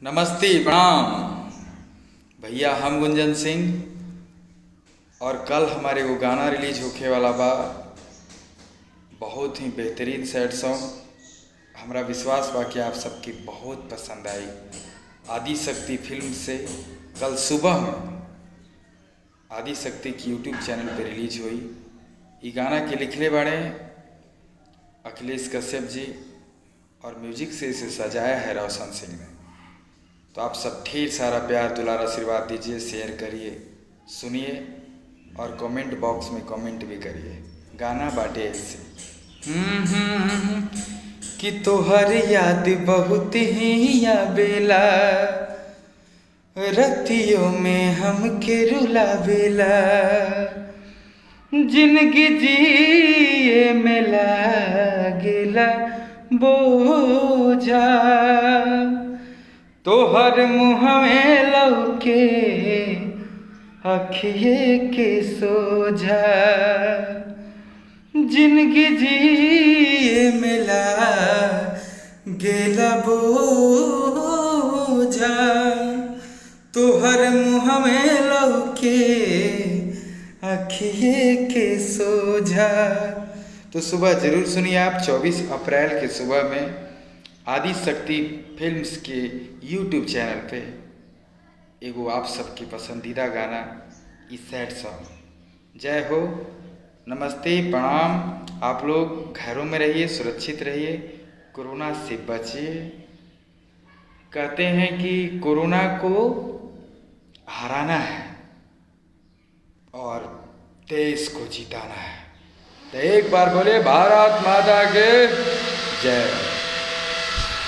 नमस्ते प्रणाम भैया। हम गुंजन सिंह और कल हमारे वो गाना रिलीज होखे वाला बा। बहुत ही बेहतरीन सैड सॉन्ग। हमरा विश्वास बा कि आप सबके बहुत पसंद आई। आदि शक्ति फिल्म से कल सुबह में आदि शक्ति की यूट्यूब चैनल पे रिलीज हुई। ये गाना के लिखले बाड़े अखिलेश कश्यप जी और म्यूजिक से इसे सजाया है रोशन सिंह ने। तो आप सब ढेर सारा प्यार दुलार आशीर्वाद दीजिए, शेयर करिए, सुनिए और कमेंट बॉक्स में कमेंट भी करिए। गाना बाटे ऐसे कि तोहर याद बहुत ही आवेला, रतियों में हमके रुलावेला, जिंदगी जिए में लागेला बोझा, तोहर मुँहवे लौके अखिए के सोझा, जिंदगी जिए में लागेला बोझा, तोहर मुँहवे लौके अखिए के सोझा। तो सुबह जरूर सुनिए आप 24 अप्रैल के सुबह में आदि शक्ति फिल्म्स के यूट्यूब चैनल पे एगो आप सबकी पसंदीदा गाना इस सैड सॉन्ग। जय हो, नमस्ते, प्रणाम। आप लोग घरों में रहिए, सुरक्षित रहिए, कोरोना से बचिए। कहते हैं कि कोरोना को हराना है और देश को जिताना है। तो एक बार बोले भारत माता के जय।